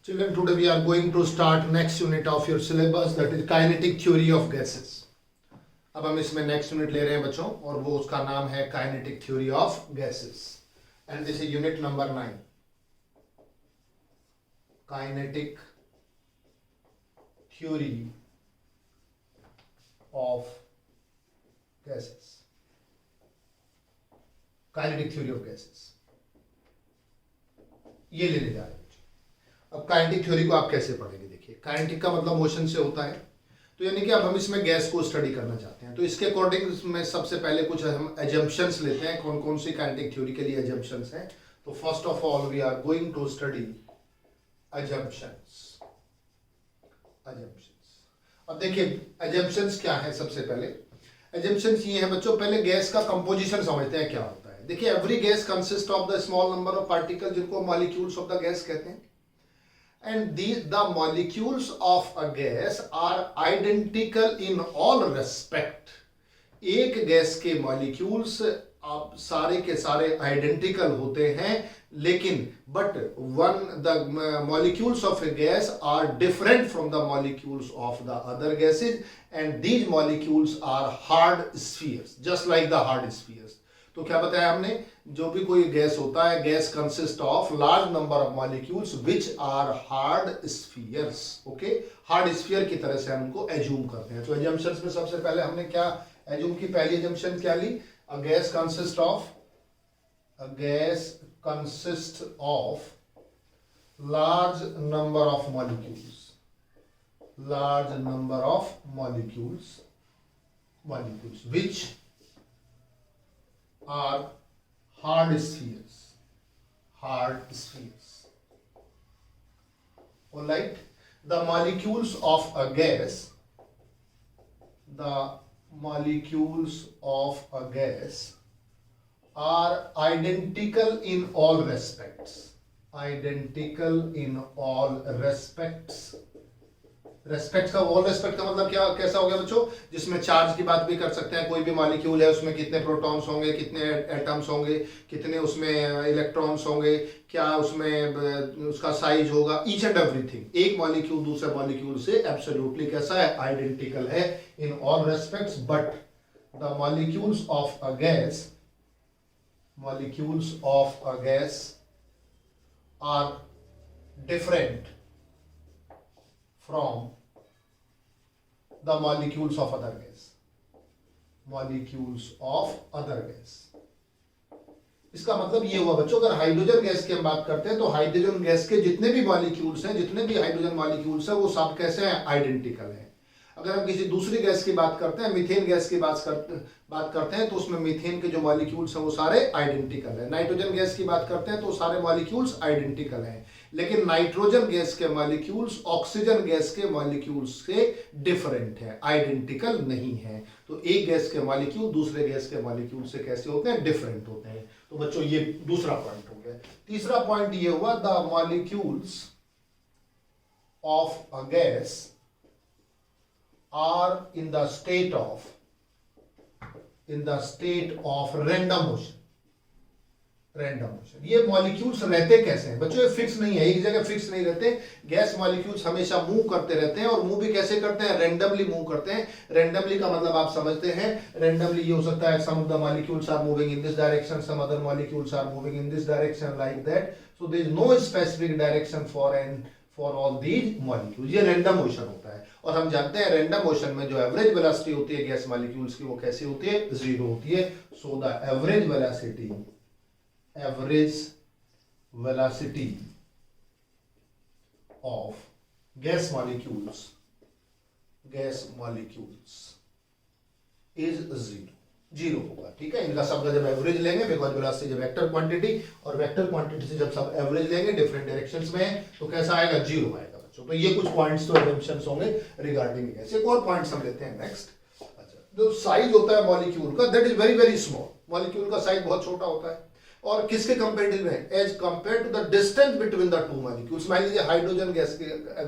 Children, today we are going to start next unit of your syllabus, that is kinetic theory of gases. अब हम इसमें next unit ले रहे हैं बच्चों, और वो उसका नाम है kinetic theory of gases, and this is unit number 9, kinetic theory of gases, kinetic theory of gases ये लेने जा रहे हैं। अब काइनेटिक थ्योरी को आप कैसे पढ़ेंगे? देखिए, काइनेटिक का मतलब मोशन से होता है, तो यानी कि अब हम इसमें गैस को स्टडी करना चाहते हैं, तो इसके अकॉर्डिंग में सबसे पहले कुछ हम एजम्पशंस लेते हैं। कौन कौन सी काइनेटिक थ्योरी के लिए एजम्पशंस हैं? तो first of all we are going to study assumptions. अब देखिए एजम्पशंस क्या है। सबसे पहले एजम्पशंस ये है बच्चों, पहले गैस का कंपोजिशन समझते हैं क्या होता है। देखिए, every gas consist of the small number of particle, जिनको मॉलिक्यूल्स ऑफ द गैस कहते हैं, and the molecules of a gas are identical in all respect. एक गैस के मॉलिक्यूल्स आप सारे के सारे आइडेंटिकल होते हैं, लेकिन but the molecules of a gas are different from the molecules of the other gases, and these molecules are hard spheres, just like the hard spheres. तो क्या बताया हमने? जो भी कोई गैस होता है, gas consist of large number of molecules which are hard spheres. Okay, hard sphere की तरह से हम उनको एज्यूम करते हैं। तो एजम्पशंस में सबसे पहले हमने क्या एज्यूम की? पहली एजम्पशन क्या ली? A gas consist of large number of molecules which are hard spheres. All right, the molecules of a gas are identical in all respects. Respect का ऑल रेस्पेक्ट का मतलब क्या कैसा हो गया बच्चों? जिसमें चार्ज की बात भी कर सकते हैं। कोई भी मॉलिक्यूल है, उसमें कितने प्रोटॉन्स होंगे, कितने एटम्स होंगे, कितने उसमें इलेक्ट्रॉन्स होंगे, क्या उसमें उसका साइज होगा, ईच एंड एवरीथिंग। एक मॉलिक्यूल दूसरे मॉलिक्यूल से एब्सोल्युटली कैसा है? आइडेंटिकल है in all respects. But the molecules of a gas are different from the molecules of other gas. इसका मतलब ये हुआ बच्चों, अगर हाइड्रोजन गैस की हम बात करते हैं तो हाइड्रोजन गैस के जितने भी मॉलिक्यूल्स हैं, जितने भी हाइड्रोजन मॉलिक्यूल्स हैं, वो सब कैसे हैं? आइडेंटिकल हैं। अगर हम किसी दूसरी गैस की बात करते हैं, मीथेन गैस की बात करते हैं, तो उसमें मीथेन के जो मॉलिक्यूल्स हैं वो सारे आइडेंटिकल हैं। नाइट्रोजन गैस की बात करते हैं तो सारे मॉलिक्यूल्स आइडेंटिकल हैं, लेकिन नाइट्रोजन गैस के मॉलिक्यूल्स ऑक्सीजन गैस के मॉलिक्यूल्स से डिफरेंट है, आइडेंटिकल नहीं है। तो एक गैस के मॉलिक्यूल दूसरे गैस के मॉलिक्यूल से कैसे होते हैं? डिफरेंट होते हैं। तो बच्चों ये दूसरा पॉइंट हो गया। तीसरा पॉइंट ये हुआ, the molecules of a gas are in the state of random motion. ये मॉलिक्यूल्स रहते कैसे हैं बच्चों? ये फिक्स नहीं है, एक जगह फिक्स नहीं रहते। गैस मॉलिक्यूल्स हमेशा मूव करते रहते हैं, और मूव भी कैसे करते हैं? रैंडमली मूव करते हैं। रैंडमली का मतलब आप समझते हैं, रैंडमली ये हो सकता है some of the molecules are moving in this direction, some other molecules are moving in this direction, like that. So there is no specific direction for all these molecules. ये रैंडम मोशन होता है, और हम जानते हैं random motion में जो average velocity होती है गैस मॉलिक्यूल्स की, वो कैसी होती है? जीरो होती है। So the average velocity of gas molecules is zero होगा। ठीक है, इनका सबका जब एवरेज लेंगे, बिकॉज वेलोसिटी जब वेक्टर क्वांटिटी, और वेक्टर क्वांटिटी से जब सब एवरेज लेंगे डिफरेंट डायरेक्शंस में, तो कैसा आएगा? जीरो आएगा बच्चों। तो ये कुछ पॉइंट्स तो एजम्पशंस होंगे रिगार्डिंग गैस। एक और पॉइंट्स हम लेते हैं नेक्स्ट। अच्छा, जो साइज होता है मॉलिक्यूल का, that is very very small. Molecule का साइज बहुत छोटा होता है, और किसके कंपेरेटिव में? As compare to the distance between the two molecules. मान लीजिए हाइड्रोजन गैस की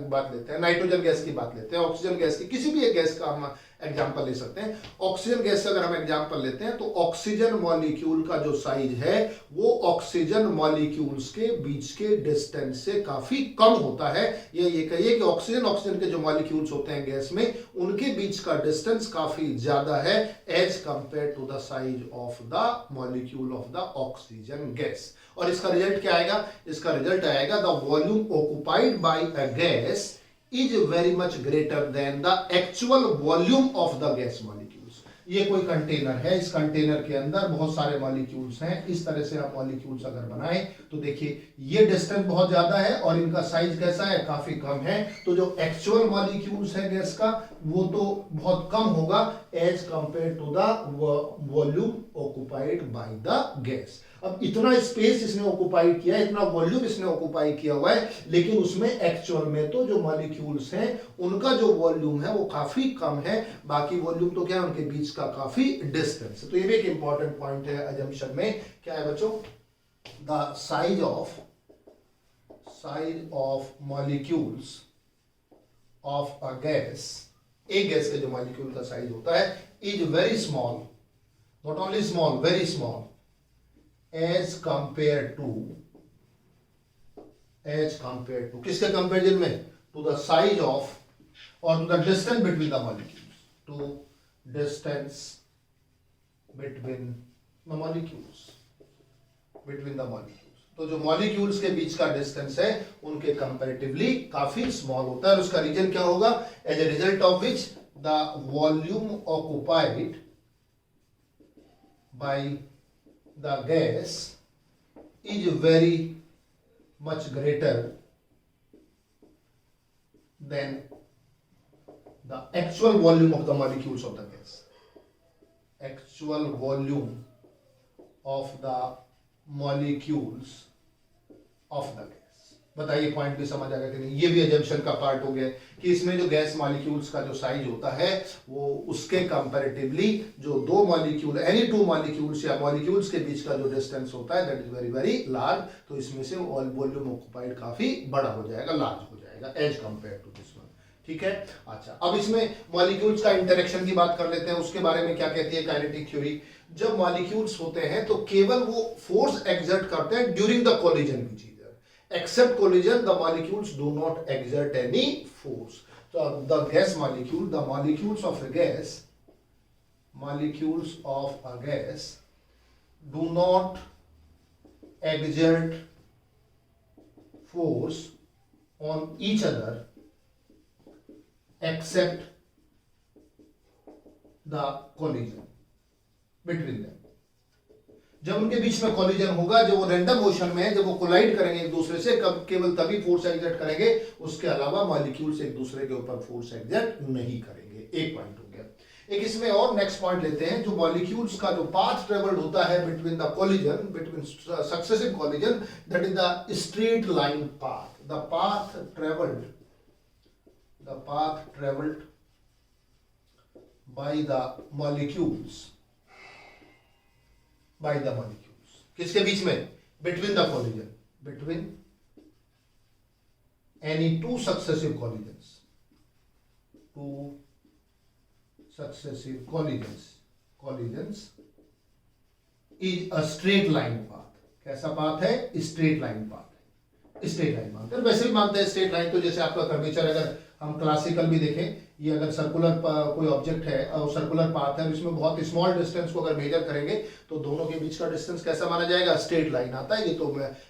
बात लेते हैं, नाइट्रोजन गैस की बात लेते हैं, ऑक्सीजन गैस की, किसी भी एक गैस का हम एग्जांपल ले सकते हैं। ऑक्सीजन गैस से अगर हम एग्जांपल लेते हैं तो ऑक्सीजन मॉलिक्यूल का जो साइज है वो ऑक्सीजन मॉलिक्यूल्स के बीच के डिस्टेंस से काफी कम होता है। ये कहिए कि ऑक्सीजन के जो मॉलिक्यूल्स होते हैं गैस में उनके बीच का डिस्टेंस काफी ज्यादा है as compare to the size of the molecule of the oxygen gas. और इसका रिजल्ट क्या आएगा? इसका रिजल्ट आएगा the volume occupied by a gas is very much greater than the actual volume of the gas molecules। ये कोई container है, इस कंटेनर के अंदर बहुत सारे मॉलिक्यूल्स हैं। इस तरह से आप मॉलिक्यूल्स अगर बनाएं तो देखिए ये डिस्टेंस बहुत ज्यादा है और इनका साइज कैसा है? काफी कम है। तो जो एक्चुअल मॉलिक्यूल्स है गैस का वो तो बहुत कम होगा as compare to the volume occupied by the gas. अब इतना स्पेस इसने ऑक्युपाई किया, इतना वॉल्यूम इसने ऑक्युपाई किया हुआ है, लेकिन उसमें एक्चुअल में तो जो मॉलिक्यूल्स हैं उनका जो वॉल्यूम है वो काफी कम है। बाकी वॉल्यूम तो क्या है? उनके बीच का काफी डिस्टेंस है। तो ये भी एक इंपॉर्टेंट पॉइंट है अजम्पशन में। क्या है बच्चों? The size of molecules of a gas, एक गैस का जो मॉलिक्यूल का साइज होता है is very small, not only small, very small as compared to किसके कंपेरिजन में? टू द साइज ऑफ और to the distance between the molecules, to distance between the molecules, तो जो मॉलिक्यूल्स के बीच का डिस्टेंस है उनके कंपैरेटिवली काफी स्मॉल होता है। और उसका रीजन क्या होगा? As a result of which the volume occupied by the gas is very much greater than the actual volume of the molecules of the gas, actual volume of the molecules of the gas। बताइए point भी समझ आ गया कि नहीं? ये भी assumption का part हो गया कि इसमें जो गैस मॉलिक्यूल्स का जो साइज होता है वो उसके कंपैरेटिवली जो दो मॉलिक्यूल, एनी टू मॉलिक्यूल्स या मॉलिक्यूल्स के बीच का जो डिस्टेंस होता है that is very very large. तो इसमें से वॉल्यूम ऑक्युपाइड काफी बड़ा हो जाएगा, लार्ज हो जाएगा as compare to this one. ठीक है, अच्छा अब इसमें मॉलिक्यूल्स का इंटरेक्शन की बात कर लेते हैं। उसके बारे में क्या कहती है काइनेटिक थ्योरी? जब मॉलिक्यूल्स होते हैं तो केवल वो फोर्स एक्सर्ट करते हैं ड्यूरिंग द कोलिजन की चीज। Except collision, the molecules do not exert any force. So the gas molecule, the molecules of a gas do not exert force on each other except the collision between them। जब उनके बीच में collision होगा, जब वो random motion में है, जब वो कोलाइड करेंगे एक दूसरे से, केवल तभी फोर्स एक्सर्ट करेंगे, उसके अलावा मॉलिक्यूल्स एक दूसरे के ऊपर फोर्स एक्सर्ट नहीं करेंगे। एक पॉइंट हो गया। एक इसमें और नेक्स्ट पॉइंट लेते हैं, जो मॉलिक्यूल्स का जो पाथ ट्रेवल्ड होता है between the collision, between successive collision, that is the straight line path. The path travelled by the molecules, किसके बीच में? Between the collision, between any two successive collisions is a straight line path. कैसा path है? Straight line path है। Straight line मानते हैं, वैसे भी मानते हैं स्ट्रेट लाइन। तो जैसे आपका कर्वेचर, अगर हम क्लासिकल भी देखें, ये अगर सर्कुलर कोई ऑब्जेक्ट है और सर्कुलर पाथ है, इसमें बहुत स्मॉल डिस्टेंस को अगर मेजर करेंगे तो दोनों के बीच का डिस्टेंस कैसा माना जाएगा? स्ट्रेट लाइन आता है। ये तो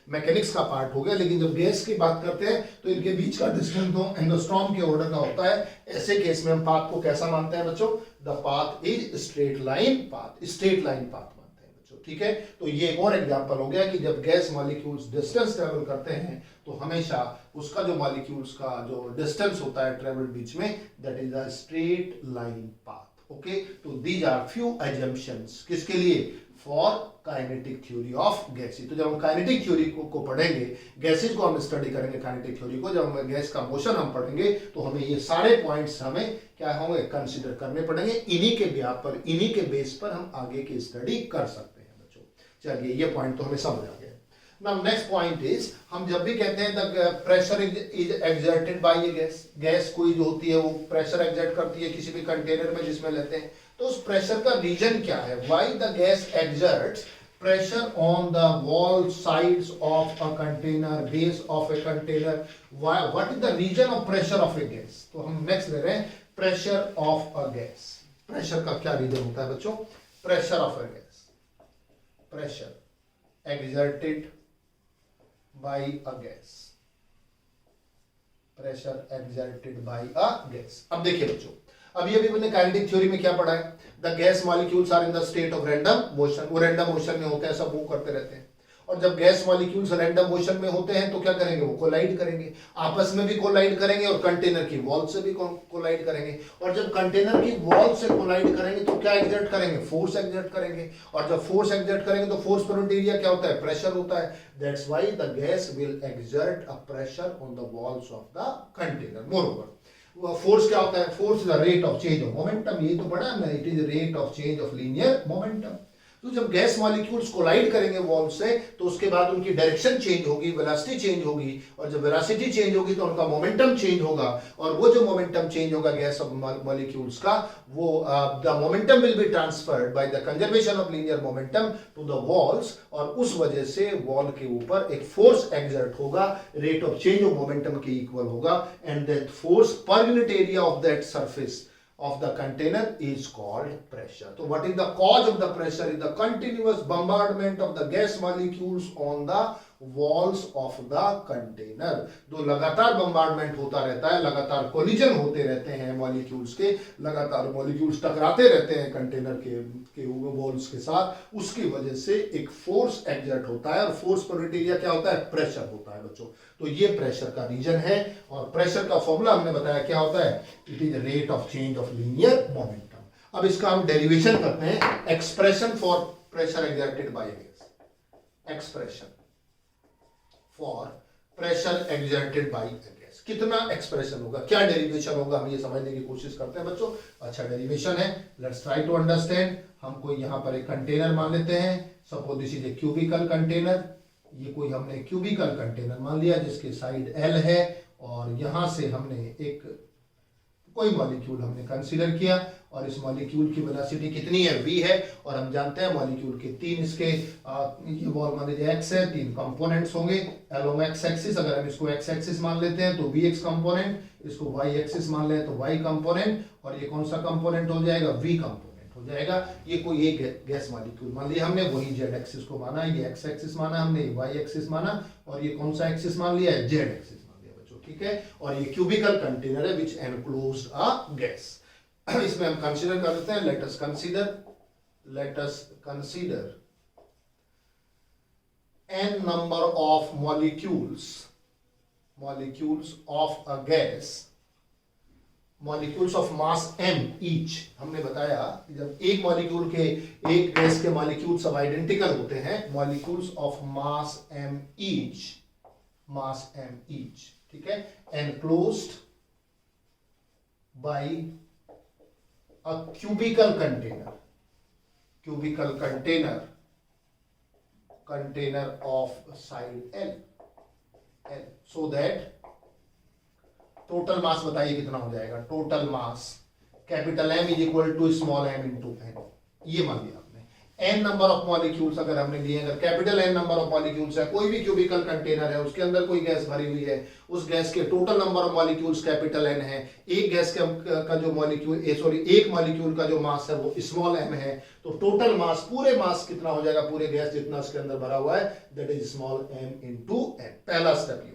मैकेनिक्स का पार्ट हो गया। लेकिन जब गैस की बात करते हैं तो इनके बीच का डिस्टेंस तो एंगस्ट्रॉम के ऑर्डर का होता है। ऐसे केस में हम पाथ को कैसा मानते हैं बच्चों? The path is straight line path, straight line path मानते हैं बच्चों। ठीक है, तो ये एक और एग्जांपल हो गया कि जब गैस मॉलिक्यूल्स डिस्टेंस ट्रेवल करते हैं तो हमेशा उसका जो मॉलिक्यूल्स का जो डिस्टेंस होता है ट्रेवल बीच में, that is a straight line path. Okay, तो दीज आर फ्यू अजम्पशंस किसके लिए? For kinetic theory of gases. तो जब हम काइनेटिक थ्योरी को पढ़ेंगे, गैसेस को हम स्टडी करेंगे, काइनेटिक थ्योरी को, जब हम गैस का मोशन हम पढ़ेंगे तो हमें ये सारे पॉइंट्स हमें क्या होंगे? कंसीडर करने पड़ेंगे। इन्हीं के ब्याह पर, इन्हीं के बेस पर हम आगे की स्टडी कर सकते हैं बच्चों। चलिए, ये पॉइंट तो हमें समझ आ गया। नाउ नेक्स्ट पॉइंट इज, हम जब भी कहते हैं the pressure is exerted by A gas, gas कोई जो होती है वो प्रेशर एक्सर्ट करती है किसी भी कंटेनर में जिसमें लेते हैं, तो उस प्रेशर का रीजन क्या है, why the gas exerts pressure on the wall sides of a container, base of a container. Why, what is the region of pressure of a gas? तो हम नेक्स्ट ले रहे हैं pressure of a gas. pressure का क्या reason होता है बच्चों, pressure of a gas, pressure exerted by a gas, pressure exerted by a gas. अब देखिए बच्चों, अभी अभी मैंने काइनेटिक थ्योरी में क्या पढ़ा है, the gas molecules are in the state of random motion, वो रैंडम मोशन में होते हैं, सब मूव करते रहते हैं, और जब गैस मॉलिक्यूल्स रैंडम मोशन में होते हैं तो क्या करेंगे, वो कोलाइड करेंगे, आपस में भी कोलाइड करेंगे और कंटेनर की वॉल से भी कोलाइड करेंगे, और जब कंटेनर की वॉल से कोलाइड करेंगे तो क्या एग्जर्ट करेंगे, फोर्स एग्जर्ट करेंगे, और जब फोर्स एग्जर्ट करेंगे तो फोर्स पर एरिया क्या होता है, प्रेशर होता है, that's why the gas will exert a pressure on the walls of the container. Moreover force क्या होता है, force is the rate of change of momentum, ये तो पढ़ा है मैंने, it is rate of change of linear momentum. तो जब गैस मॉलिक्यूल्स कोलाइड करेंगे वॉल से तो उसके बाद उनकी डायरेक्शन चेंज होगी, वेलोसिटी चेंज होगी, और जब वेलोसिटी चेंज होगी तो उनका मोमेंटम चेंज होगा, और वो जो मोमेंटम चेंज होगा गैस मॉलिक्यूल्स का, वो the momentum will be transferred by the conservation of linear momentum to the walls, और उस वजह से वॉल के ऊपर एक फोर्स एक्सर्ट होगा, rate of change of momentum के इक्वल होगा, and that force per unit area of that surface of the container is called pressure. So what is the cause of the pressure? Is the continuous bombardment of the gas molecules on the walls of the container. तो लगातार bombardment होता रहता है, लगातार collision होते रहते हैं molecules के, लगातार मॉलिक्यूल्स टकराते रहते हैं कंटेनर के वॉल्स के साथ, उसकी वजह से एक फोर्स एक्सर्ट होता है, और फोर्स पर एरिया क्या होता है, प्रेशर होता है बच्चों. तो ये प्रेशर का रीजन है, और प्रेशर का फॉर्मूला हमने बताया क्या होता है, it is rate of change of linear momentum. अब इसका हम डेरिवेशन करते हैं, expression for pressure exerted by gas, expression for pressure exerted by gas, कितना एक्सप्रेशन होगा, क्या डेरिवेशन होगा, हम ये समझने की कोशिश करते हैं बच्चों. अच्छा डेरिवेशन है, लेट्स ट्राई टू अंडरस्टैंड. हम कोई यहां पर एक कंटेनर मान लेते हैं, suppose this is a cubical container, ये कोई हमने क्यूबिकल कंटेनर मान लिया जिसकी साइड L है, और यहां से हमने एक कोई मॉलिक्यूल हमने कंसीडर किया, और इस मॉलिक्यूल की वेलोसिटी कितनी है, v है, और हम जानते हैं मॉलिक्यूल के तीन इसके ये बॉल मान लीजिए x है, तीन कंपोनेंट्स होंगे along x एक्सिस, अगर हम इसको x एक्सिस मान लेते हैं तो vx कंपोनेंट, इसको y एक्सिस मान लें तो y कंपोनेंट, और ये कौन सा कंपोनेंट हो जाएगा, v कंपोनेंट हो जाएगा. ये कोई एक गैस मॉलिक्यूल मान लिया हमने, वही z एक्सिस को माना, ये x एक्सिस माना हमने, y एक्सिस माना, और ये कौन सा एक्सिस मान लिया है, z एक्सिस मान लिया बच्चों, ठीक है. और ये क्यूबिकल कंटेनर है विच एनक्लोज्ड अ गैस. इसमें हम कंसीडर कर लेते हैं, let us consider n number of molecules of a gas, molecules of mass m each. हमने बताया कि जब एक मॉलिक्यूल के, एक गैस के मॉलिक्यूल सब आइडेंटिकल होते हैं, molecules of mass m each, ठीक है, enclosed by a cubical container of side L, so that total mass बताइए कितना हो जाएगा, total mass capital M is equal to small m into n. ये मान लिया आपने, n नंबर ऑफ मॉलिक्यूल्स अगर हमने लिए, अगर capital n number of molecules है, कोई भी क्यूबिकल कंटेनर है, उसके अंदर कोई गैस भरी हुई है, उस गैस के total number of molecules capital n है, एक गैस का जो मॉलिक्यूल एक मॉलिक्यूल का जो मास है वो स्मॉल m है, तो टोटल मास, पूरे मास कितना हो जाएगा, पूरे गैस जितना उसके अंदर भरा हुआ है, that is small m into n. पहला स्टेप ये,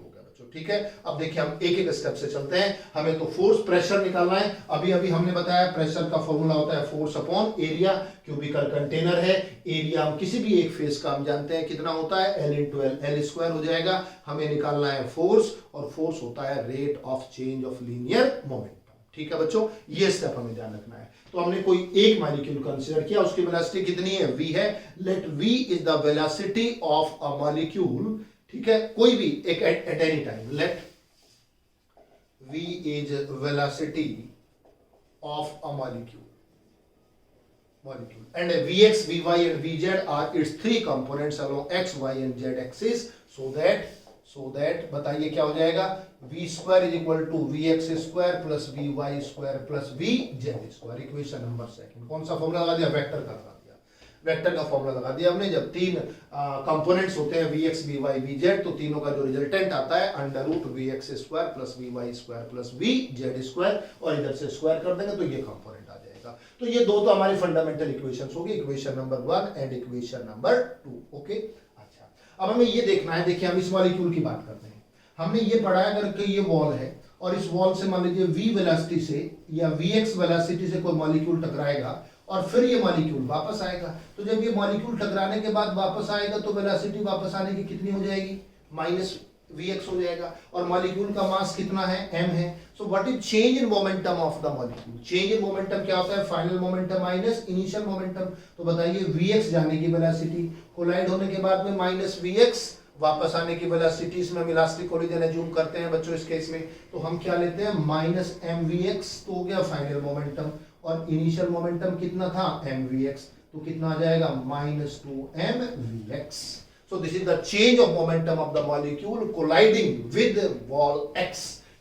ठीक है. अब देखिए हम एक एक स्टेप से चलते हैं, हमें तो फोर्स प्रेशर निकालना है. अभी हमने बताया प्रेशर का फॉर्मूला होता है force upon area. Cubical container है, एरिया हम किसी भी एक फेस का हम जानते हैं कितना होता है, L इंटू L स्क्वायर हो जाएगा. हमें निकालना है फोर्स, और फोर्स होता है rate of change of linear momentum. ठीक है बच्चों, ये स्टेप हमें ध्यान रखना है. तो हमने कोई एक मॉलिक्यूल कंसीडर किया, उसकी वेलोसिटी कितनी है, v है. Let v is the velocity of a molecule, ठीक है, कोई भी एक at any time. Let v is velocity of a molecule. And Vx, Vy and Vz are its three components along x, y and z axis. So that बताइए क्या हो जाएगा, v square is equal to vx square plus vy square plus vz square. Equation number second. कौन सा formula लगा दिया, vector का लगा दिया, वेक्टर का फॉर्मूला लगा दिया हमने. जब तीन कंपोनेंट्स होते हैं vx, vy, vz, तो तीनों का जो रिजल्टेंट आता है under root vx square plus vy square plus vz square, और इधर से स्क्वायर कर देंगे तो ये कंपोनेंट आ जाएगा. तो ये दो तो हमारी फंडामेंटल इक्वेशंस होगी, equation number 1 and equation number 2. Okay. अच्छा, अब हमें ये देखना है, देखिए हम इस मॉलिक्यूल की बात करते हैं. हमने ये पढ़ा है अगर कि ये वॉल है और इस वॉल से मान लीजिए v वेलोसिटी से या vx वेलोसिटी से कोई मॉलिक्यूल टकराएगा और फिर ये मॉलिक्यूल वापस आएगा, तो जब ये मॉलिक्यूल टकराने के बाद वापस आएगा तो वेलोसिटी वापस आने की कितनी हो जाएगी, माइनस vx हो जाएगा. और मॉलिक्यूल का मास कितना है, m है. So what is change in momentum of the molecule. Change in momentum क्या होता है, final momentum minus initial momentum. तो बताइए vx जाने की वेलोसिटी, कोलाइड होने के बाद में माइनस vx, वापस आने की वेलोसिटी, इसमें हम इलास्टिक कोलिजन एज्यूम करते हैं बच्चों इस केस में, तो हम क्या लेते हैं माइनस mvx, तो हो गया फाइनल मोमेंटम. और इनिशियल मोमेंटम कितना था, mvx, तो कितना आ जाएगा minus 2mvx. So this is the change of momentum of the molecule colliding with wall x.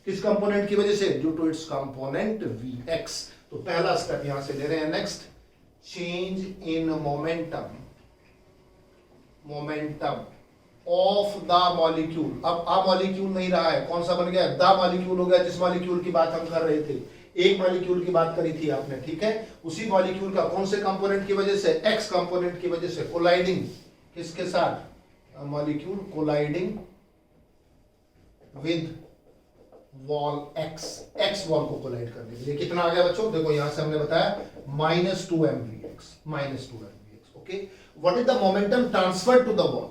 किस कंपोनेंट की वजह से, due to its component vx. तो पहला स्टेप यहां से ले रहे हैं. Next, change in momentum of the molecule. अब आ मॉलिक्यूल नहीं रहा है, कौन सा बन गया, द मॉलिक्यूल हो गया. जिस मॉलिक्यूल की बात हम कर रहे थे, एक मॉलिक्यूल की बात करी थी आपने, ठीक है, उसी मॉलिक्यूल का कौन से कंपोनेंट की वजह से, एक्स कंपोनेंट की वजह से कोलाइडिंग किसके साथ, molecule colliding with wall x. X wall को कोलाइड करने के लिए कितना आ गया बच्चों, देखो यहां से हमने बताया minus 2mvx, minus 2mvx. Okay. What is the momentum transferred to the wall.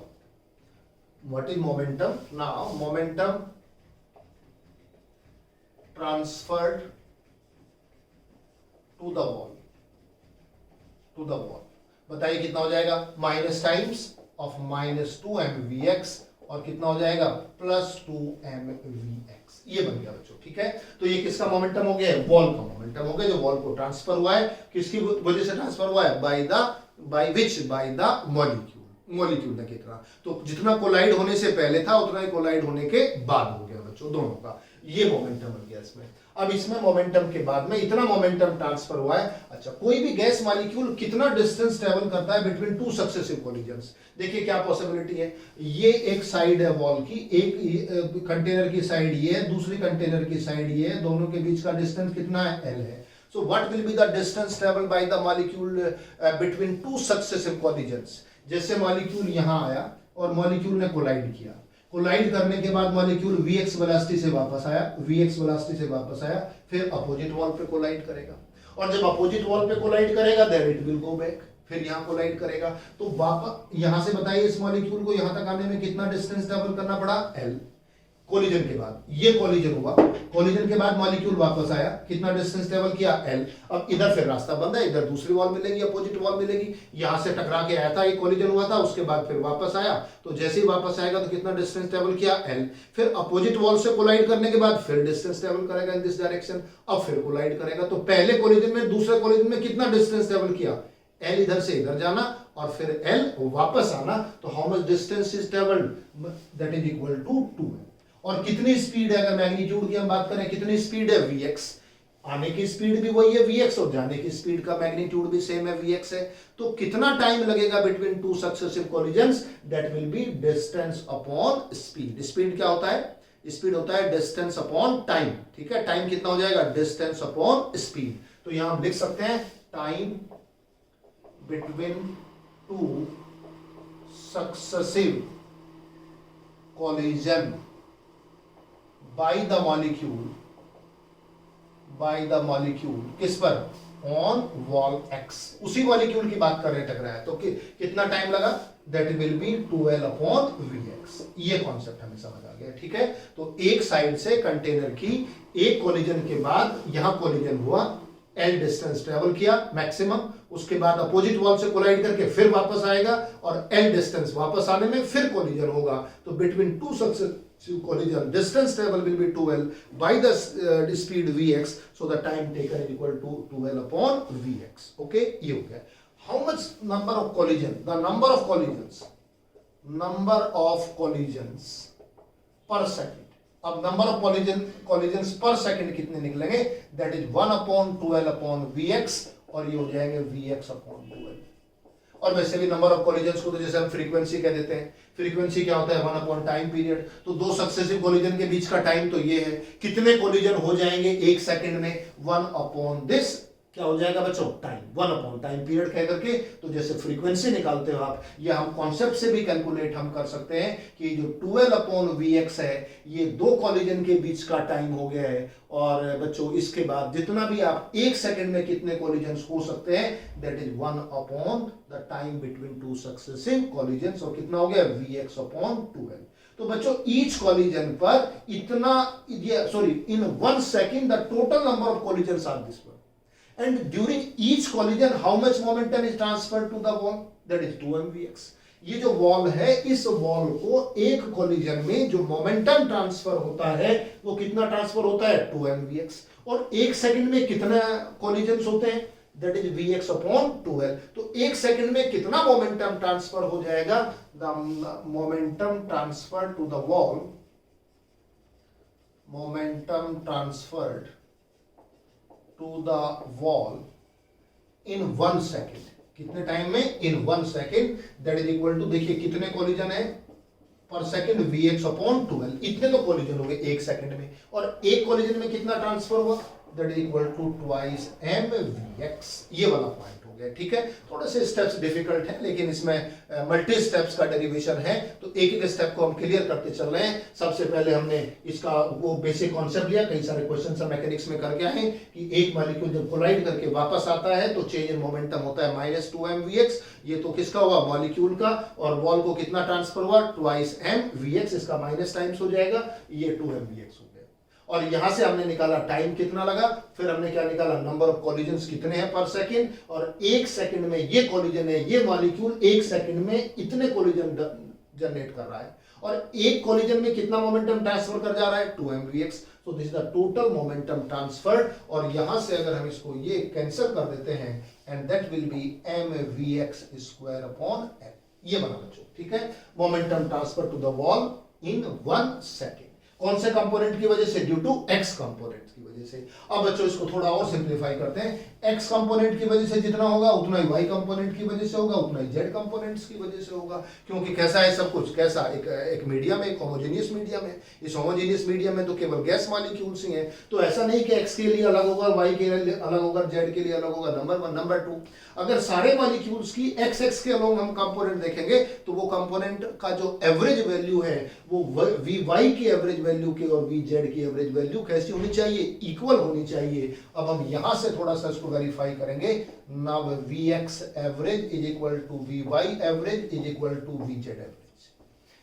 What is momentum? Now momentum transferred to the wall. बताइए कितना हो जाएगा, minus times of minus 2mvx और कितना हो जाएगा प्लस 2mvx. ये बन गया बच्चों, ठीक है. तो ये किसका मोमेंटम हो गया है, वॉल का मोमेंटम हो गया, जो वॉल को ट्रांसफर हुआ है. किसकी वजह से ट्रांसफर हुआ है, बाय द मॉलिक्यूल ने कितना, तो जितना कोलाइड होने से पहले था उतना ही कोलाइड होने के बाद हो गया बच्चों, दोनों का ये मोमेंटम बन गया इसमें. अब इसमें मोमेंटम के बाद में इतना मोमेंटम ट्रांसफर हुआ है. अच्छा, कोई भी गैस मॉलिक्यूल कितना डिस्टेंस ट्रेवल करता है बिटवीन टू सक्सेसिव कोलिजन्स. देखिए क्या पॉसिबिलिटी है, ये एक साइड है वॉल की, एक कंटेनर की साइड ये है, दूसरी कंटेनर की साइड ये है, दोनों के बीच का डिस्टेंस कितना है, l है. So what will be the distance traveled by the molecule between two successive collisions. जैसे मॉलिक्यूल यहां आया और मॉलिक्यूल ने कोलाइड किया, कोलाइड करने के बाद मॉलिक्यूल vx वेलोसिटी से वापस आया, फिर अपोजिट वॉल पे कोलाइड करेगा, और जब अपोजिट वॉल पे कोलाइड करेगा then it will go back, फिर यहां कोलाइड करेगा. तो वापस यहां से बताइए इस मॉलिक्यूल को यहां तक आने में कितना डिस्टेंस ट्रैवल करना पड़ा, l. कोलिजन के बाद ये कोलिजन हुआ, कोलिजन के बाद मॉलिक्यूल वापस आया, कितना डिस्टेंस ट्रेवल किया, l. अब इधर फिर रास्ता बंद है, इधर दूसरी वॉल मिलेगी, अपोजिट वॉल मिलेगी. यहां से टकरा के आया था, ये कोलिजन हुआ था, उसके बाद फिर वापस आया, तो जैसे ही वापस आएगा तो कितना डिस्टेंस ट्रेवल किया, l. फिर अपोजिट वॉल से कोलाइड करने के बाद फिर डिस्टेंस ट्रेवल करेगा इन दिस डायरेक्शन, अब फिर कोलाइड करेगा. तो पहले कोलिजन में दूसरे कोलिजन में कितना डिस्टेंस ट्रेवल किया, l इधर से इधर जाना और फिर l वापस आना. तो how much distance is travelled, that is equal to 2l. और कितनी स्पीड है, अगर मैग्नीट्यूड की हम बात करें, कितनी स्पीड है, vx. आने की स्पीड भी वही है vx और जाने की स्पीड का मैग्नीट्यूड भी सेम है vx है. तो कितना टाइम लगेगा between two successive collisions, that will be distance upon speed. Speed क्या होता है, स्पीड होता है डिस्टेंस अपॉन टाइम, ठीक है. टाइम कितना हो जाएगा, डिस्टेंस अपॉन स्पीड. तो यहां हम लिख सकते हैं time between two successive collision by the molecule किस पर, on wall x. उसी मॉलिक्यूल की बात कर रहे हैं, टकराया तो कितना टाइम लगा, that will be 2l upon vx. ये कॉन्सेप्ट हमें समझ आ गया, ठीक है. तो एक साइड से कंटेनर की एक कोलिजन के बाद यहां कोलिजन हुआ, l डिस्टेंस ट्रेवल किया मैक्सिमम, उसके बाद अपोजिट वॉल से कोलाइड करके फिर वापस आएगा और l डिस्टेंस वापस आने में फिर कोलिजन होगा. तो between two successive collision distance travel will be 2l by the speed vx, so the time taken is equal to 2l upon vx. okay, ये हो गया. How much number of collision, the number of collisions पर second. अब number of collisions पर second कितने निकलेंगे, that is 1/12/Vx, और ये हो जाएंगे Vx/12। और वैसे भी नंबर ऑफ कोलिजन्स को तो जैसे हम फ्रीक्वेंसी कह देते हैं, फ्रीक्वेंसी क्या होता है 1 टाइम पीरियड, तो दो सक्सेसिव कोलिजन के बीच का टाइम तो ये है, कितने कोलिजन हो जाएंगे एक सेकंड में, 1/this क्या हो जाएगा बच्चों, टाइम, 1 टाइम पीरियड कह करके। तो जैसे फ्रीक्वेंसी निकालते हो आप, या हम कॉन्सेप्ट से भी कैलकुलेट हम कर सकते हैं कि जो 12/Vx है ये दो कोलिजन के बीच का टाइम हो गया है। और बच्चों इसके बाद जितना भी आप एक सेकंड में कितने कोलिजन्स हो सकते हैं, दैट इज 1/द time between two successive collisions, और कितना हो गया Vx/12। तो बच्चों ईच कोलिजन पर इतना, sorry in 1 second the total number of collisions are this one, and during each collision how much momentum is transferred to the wall, that is 2mvx। ये जो वॉल है, इस वॉल को एक कोलिजन में जो मोमेंटम ट्रांसफर होता है वो कितना ट्रांसफर होता है 2mvx, और एक सेकंड में कितना कोलिजन्स होते हैं, दैट इज Vx/12। तो एक सेकंड में कितना मोमेंटम ट्रांसफर हो जाएगा, the momentum transfer to the wall, momentum transferred to the wall in 1 second, कितने टाइम में, in 1 second, that is equal to, देखिए कितने कोलिजन है पर सेकंड Vx/12, इतने तो कोलिजन हो गए एक सेकंड में, और एक कोलिजन में कितना ट्रांसफर हुआ, that is equal to 2mvx। ये वाला पॉइंट हो गया, ठीक है। थोड़े से स्टेप्स डिफिकल्ट हैं, लेकिन इसमें मल्टी स्टेप्स का डेरिवेशन है, तो एक एक स्टेप को हम क्लियर करते चल रहे हैं। सबसे पहले हमने इसका वो बेसिक कॉन्सेप्ट लिया, कई सारे क्वेश्चन हम मैकेनिक्स में करके आए हैं कि एक मॉलिक्यूल जब कोलाइड करके वापस आता है तो चेंज इन मोमेंटम होता है -2mvx। ये तो किसका हुआ, मॉलिक्यूल का, और वॉल को कितना ट्रांसफर हुआ 2mvx, इसका माइनस टाइम्स हो जाएगा, ये 2mvx हो गया। और यहां से हमने निकाला टाइम कितना लगा, फिर हमने क्या निकाला, नंबर ऑफ कोलिजन्स कितने हैं पर सेकंड, और एक सेकंड में ये कोलिजन है, ये मॉलिक्यूल एक सेकंड में इतने कोलिजन जनरेट कर रहा है, और एक कोलिजन में कितना मोमेंटम ट्रांसफर कर जा रहा है 2mvx। So this is the total momentum transferred, और यहां से अगर हम इसको ये कैंसिल कर देते हैं, and that will be mvx/L, ये बना बच्चों, ठीक है। Momentum transfer to the wall in 1 second, कौन से कंपोनेंट की वजह से, ड्यू टू एक्स कंपोनेंट की वजह से। अब बच्चों इसको थोड़ा और सिंप्लीफाई करते हैं, एक्स कंपोनेंट की वजह से जितना होगा उतना ही वाई कंपोनेंट की वजह से होगा, उतना ही जेड कंपोनेंट्स की वजह से होगा, क्योंकि कैसा है सब कुछ, कैसा एक मीडियम है, एक होमोजेनियस मीडियम है। इस होमोजेनियस मीडियम में तो केवल गैस मॉलिक्यूल्स ही हैं, तो ऐसा नहीं कि एक्स के लिए अलग होगा, वाई के लिए अलग होगा, जेड के लिए अलग होगा, नंबर 1। नंबर 2, अगर सारे मॉलिक्यूल्स की एक्स एक्स के अलोंग हम कंपोनेंट देखेंगे तो वो कंपोनेंट का जो एवरेज वैल्यू है वो वी वाई की एवरेज वैल्यू के और वी जेड की एवरेज वैल्यू कैसी होनी चाहिए, इक्वल होनी चाहिए। अब हम यहां से थोड़ा सा इसको वेरीफाई करेंगे। Now Vx average is equal to Vy average is equal to Vz average,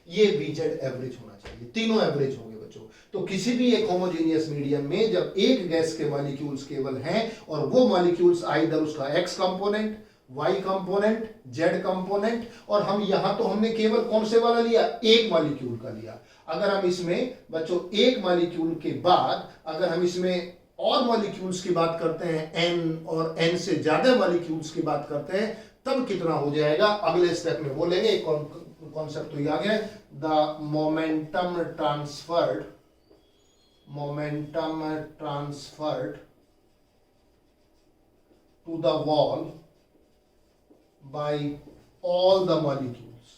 ये Vz एवरेज होना चाहिए, तीनों एवरेज होंगे बच्चों। तो किसी भी एक होमोजेनियस मीडियम में जब एक गैस के मॉलिक्यूल्स केवल हैं, और वो मॉलिक्यूल्स आइदर उसका X component, Y component, Z component, और हम यहां तो हमने केवल कौन से वाला लिया, एक मॉलिक्यूल का लिया। अगर हम इसमें बच्चों एक मॉलिक्यूल के बाद अगर हम इसमें और मॉलिक्यूल्स की बात करते हैं, n और n से ज्यादा मॉलिक्यूल्स की बात करते हैं, तब कितना हो जाएगा, अगले स्टेप में बोलेंगे। एक कॉन्सेप्ट तो आ गया, the momentum transferred to the wall by all the molecules,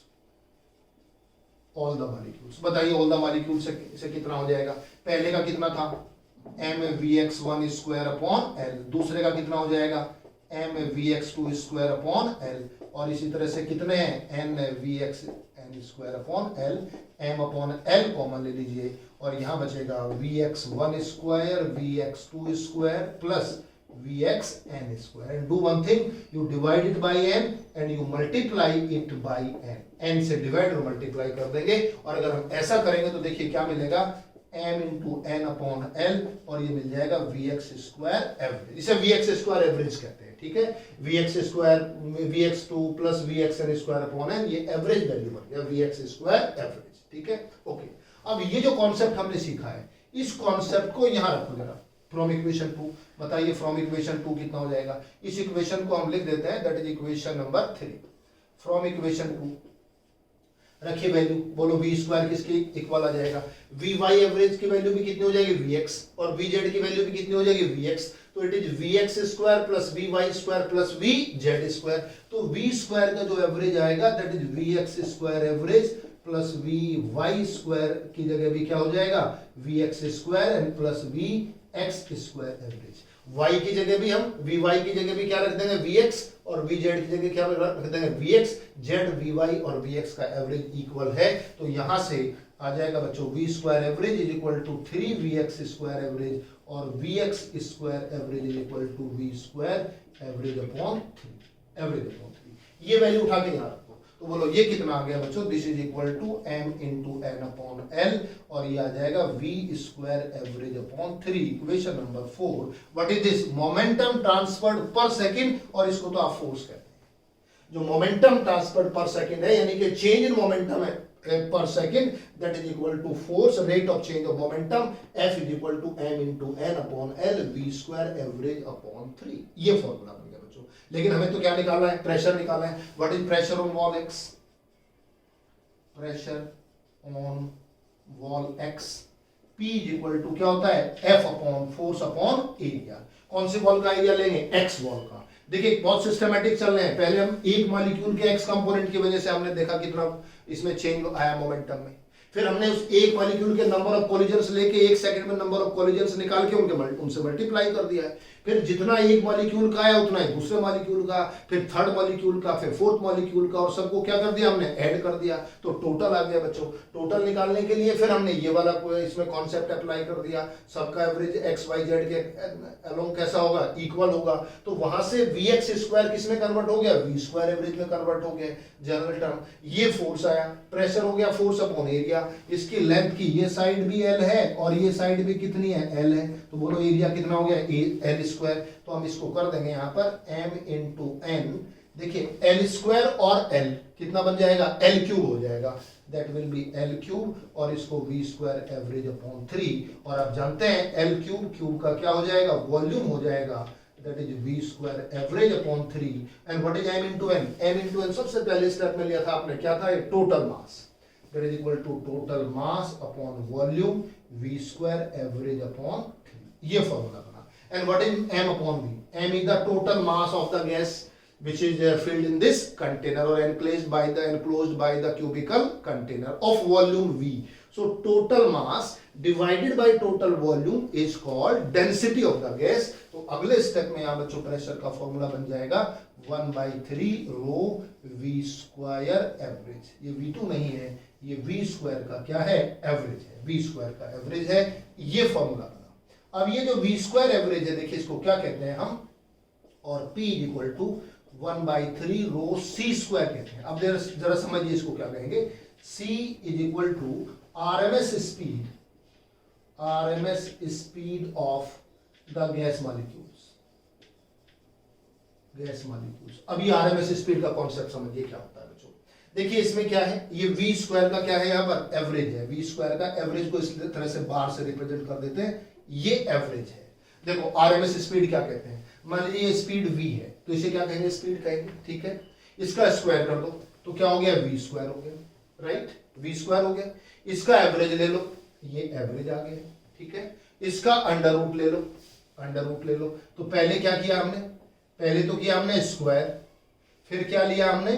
बताइए all the molecules से कितना हो जाएगा। पहले का कितना था mvx1/L, दूसरे का कितना हो जाएगा mvx2/L, और इसी तरह से कितने हैं nvxn/L, m/L कॉमन ले लीजिए, और यहां बचेगा vx1² vx2² plus Vxn², and do one thing, you divide it by n and you multiply it by n, n से डिवाइड और मल्टीप्लाई कर देंगे। और अगर हम ऐसा करेंगे तो देखिए क्या मिलेगा, m × n/L, और ये मिल जाएगा Vx² एवरेज, इसे Vx² एवरेज कहते हैं, ठीक है। Vx2 प्लस Vxn²/n, ये एवरेज वैल्यू बन गया Vx² एवरेज, ठीक है। ओके, अब ये जो कॉन्सेप्ट हमने सीखा है, इस कॉन्सेप्ट को यहां रखो जरा, फ्रॉम इक्वेशन 2। बताइए फ्रॉम इक्वेशन 2 कितना हो जाएगा? इस इक्वेशन को हम लिख देते हैं, that is equation number 3। From equation 2 रखिए वैल्यू, बोलो वी स्क्वायर किसके इक्वल आ जाएगा? वी वाई एवरेज की वैल्यू भी कितनी हो जाएगी? वी एक्स, और वी जेड की वैल्यू भी कितनी हो जाएगी? V x. तो it is v x square plus we Y square plus v z square. तो वी स्क्वायर का जो एवरेज आएगा that is v x square average plus we Y square की जगह भी क्या हो जाएगा? V x square and plus V x square average. y की जगह भी हम वी वाई की जगह भी क्या रख देंगे? वी एक्स, और वी जेड की जगह क्या रख देंगे? V X. Z V Y और वी एक्स का एवरेज इक्वल है, तो यहां से आ जाएगा बच्चों V square average is equal to 3 V x square average, और V x square average is equal to V square average upon 3। Average upon 3 ये वैल्यू उठा के यहां रखो। तो बोलो ये कितना आ गया बच्चों? This is equal to m into N upon L, और ये आ जाएगा v square average upon 3। Equation number 4। What is this? Momentum transferred per second, और इसको तो आप फोर्स कहते हैं। जो मोमेंटम ट्रांसफर्ड पर सेकंड है, यानी कि चेंज इन मोमेंटम है per second, that is equal to force, rate of change of momentum, F is equal to m into n upon L, v square average upon 3। ये formula बन गया बच्चों। लेकिन हमें तो क्या निकालना है? प्रेशर निकालना है। What is pressure on wall X? Pressure on wall X P is equal to क्या होता है? F upon force upon area. कौन से वॉल का एरिया लेंगे? एक्स वॉल का। देखिए बहुत सिस्टमैटिक चल रहे हैं। पहले हम एक मॉलिक्यूल के एक्स कंपोनेंट की वजह से हमने देखा कितना इसमें चेंज आया मोमेंटम में। फिर हमने उस एक मॉलिक्यूल के नंबर ऑफ कोलिजन्स लेके 1 सेकंड में नंबर ऑफ कोलिजन्स निकाल के उनसे मल्टीप्लाई कर दिया है। फिर जितना एक मॉलिक्यूल का है उतना ही दूसरे मॉलिक्यूल का, फिर थर्ड मॉलिक्यूल का, फिर फोर्थ मॉलिक्यूल का, और सबको क्या कर दिया हमने? ऐड कर दिया। तो टोटल आ गया बच्चों। टोटल निकालने के लिए फिर हमने ये वाला इसमें कॉन्सेप्ट अप्लाई कर दिया। सबका एवरेज एक्स वाई जेड के अलोंग कैसा होगा? इक्वल होगा। तो वहां से वी एक्स स्क्वायर किस में कन्वर्ट हो गया? वी स्क्वायर एवरेज में कन्वर्ट हो गया जनरल टर्म। ये फोर्स आया, प्रेशर हो गया फोर्स अपॉन एरिया। इसकी लेंथ की ये साइड भी एल है और ये साइड भी कितनी है? एल है। तो बोलो एरिया कितना हो गया? L square. तो हम इसको कर देंगे यहाँ पर m इंटू एन। देखिए एल स्क्वायर और एल कितना बन जाएगा? एल क्यूब हो जाएगा। That will be L cube, और इसको वी स्क्वायर एवरेज अपॉन 3। और आप जानते हैं एल क्यूब, क्यूब का क्या हो जाएगा? वॉल्यूम हो जाएगा। That is V square average upon 3। And what is m into N? m into N सबसे पहले स्टेप में लिया था आपने, क्या था? Total mass. That is equal to total mass upon volume V square average upon 3। ये फॉर्मूला बना। And what is m upon v? M is the total mass of the gas which is filled in this container or enclosed by the cubical container of volume v. So total mass divided by total volume is called density of the gas. तो अगले step में यहाँ बच्चों pressure का formula बन जाएगा 1/3 रो v square average. ये v2 नहीं है, ये v स्क्वायर का क्या है? एवरेज है। v स्क्वायर का एवरेज है, ये फॉर्मूला। अब ये जो v स्क्वायर एवरेज है, देखिए इसको क्या कहते हैं हम? और P is equal to 1/3 rho C square कहते हैं। अब जरा समझिए इसको क्या कहेंगे? C is equal to RMS speed of the gas molecules. अब ये RMS स्पीड का कॉन्सेप्ट समझिए क्या होता है बच्चों। देखिए इसमें क्या है? ये v स्क्वायर का क्या है? यहाँ पर एवरेज है। v स्क्वायर का एवरेज को इस तरह से बाहर से रिप्रेजेंट कर देते हैं, ये एवरेज है। देखो आरएमएस स्पीड क्या कहते हैं? मान लीजिए ये स्पीड v है, तो इसे क्या कहेंगे? स्पीड कहेंगे, ठीक है। इसका स्क्वायर कर दो तो क्या हो गया? v स्क्वायर हो गया, राइट? v स्क्वायर हो गया। इसका एवरेज ले लो, ये एवरेज आ गया, ठीक है। इसका अंडर रूट ले लो, तो पहले क्या किया हमने? पहले तो किया हमने स्क्वायर, फिर क्या लिया हमने?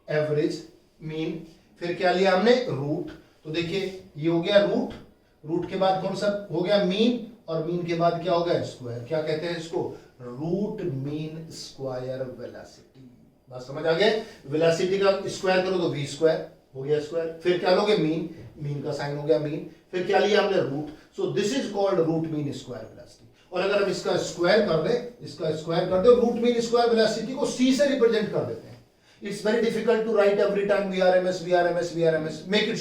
एवरेज मीन, फिर क्या लिया हमने? रूट। तो देखिए ये हो गया रूट के बाद कौन सा हो गया? मीन, और मीन के बाद क्या हो गया? स्क्वायर। क्या कहते हैं इसको? Root mean square velocity. बात समझ आ गया? वेलोसिटी का स्क्वायर करो तो v स्क्वायर हो गया स्क्वायर। फिर क्या लोगे? मीन का साइन हो गया मीन। फिर क्या लिया हमने? Root. So this is called root mean square velocity. और अगर हम इसका स्क्वायर कर दे, रूट मीन स्क्वायर वेलोसिटी को c से रिप्रेजेंट कर देते हैं। It's very difficult to write every time VRMS। Make it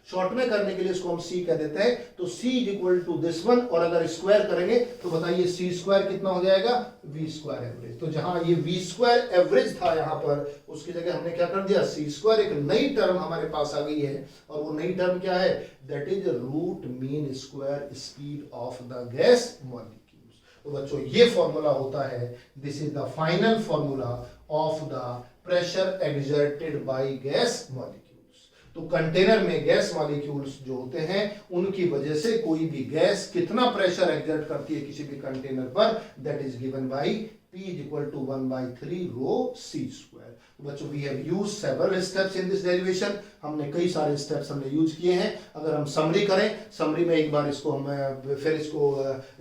short में करने के लिए इसको हम c कह देते हैं। तो c is equal to this one, और अगर स्क्वायर करेंगे तो बताइए c स्क्वायर कितना हो जाएगा? v square average. तो जहां ये v स्क्वायर एवरेज था यहां पर, उसकी जगह हमने क्या कर दिया? c square. एक नई टर्म हमारे पास आ गई है, और वो नई टर्म क्या है? That is root mean square speed of the gas molecule. तो बच्चों ये फॉर्मूला होता है, this is the final formula of the pressure exerted by gas molecules. तो कंटेनर में गैस मॉलिक्यूल्स जो होते हैं उनकी वजह से कोई भी गैस कितना प्रेशर एक्सर्ट करती है किसी भी कंटेनर पर, that is given by P is equal to 1/3 rho C square। तो बच्चों we have used several steps in this derivation, हमने कई सारे स्टेप्स हमने यूज किए हैं। अगर हम समरी करें, समरी में एक बार इसको हम फिर इसको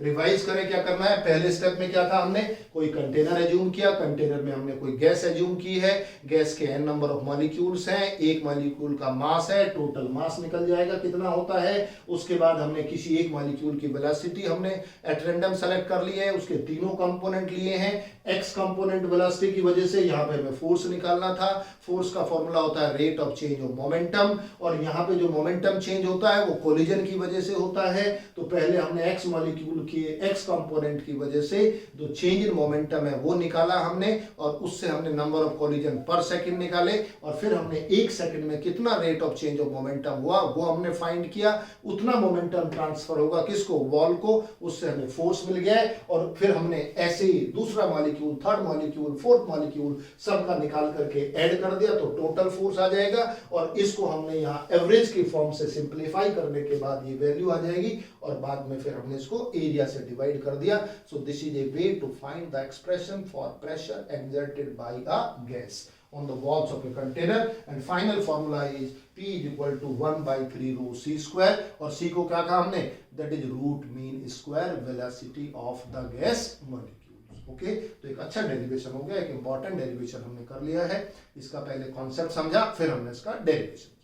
रिवाइज करें, क्या करना है। पहले स्टेप में क्या था, हमने कोई कंटेनर एज्यूम किया, कंटेनर में हमने कोई गैस एज्यूम की है, गैस के n नंबर ऑफ मॉलिक्यूल्स हैं, एक मॉलिक्यूल का मास है, टोटल मास निकल जाएगा कितना होता है। उसके बाद हमने किसी एक मॉलिक्यूल की वेलोसिटी हमने एट रैंडम सेलेक्ट कर ली है, उसके तीनों कंपोनेंट लिए हैं। एक्स कंपोनेंट वेलोसिटी की वजह से यहाँ पे हमें फोर्स निकालना था, फोर्स का फॉर्मूला होता है rate of change of momentum, और यहाँ पे जो मोमेंटम चेंज होता है वो कोलिजन की वजह से होता है। तो पहले हमने एक्स मॉलिक्यूल के एक्स कंपोनेंट की वजह से जो चेंज इन मोमेंटम है वो निकाला हमने, और उससे हमने नंबर ऑफ कोलिजन पर सेकंड निकाले, और फिर हमने एक सेकंड में कितना rate of change of momentum हुआ वो हमने फाइंड किया। उतना मोमेंटम ट्रांसफर होगा किसको, वॉल को, उससे हमें फोर्स मिल गया। और फिर हमने ऐसे ही दूसरा molecule, third molecule, fourth molecule सबका निकाल करके ऐड कर दिया तो टोटल फोर्स आ जाएगा। और इसको हमने यहाँ एवरेज की फॉर्म से सिंप्लीफाई करने के बाद ये वैल्यू आ जाएगी, और बाद में फिर हमने इसको एरिया से डिवाइड कर दिया। So this is a way to find the expression for pressure exerted by a gas on the walls of a container, and final formula is P is equal to 1/3 rho C square, और C को क्या कहा हमने, that is root mean square velocity of the gas molecules। Okay, तो एक अच्छा derivation हो गया, एक इंपॉर्टेंट डेरिवेशन हमने कर लिया है। इसका पहले कॉन्सेप्ट समझा, फिर हमने इसका डेरिवेशन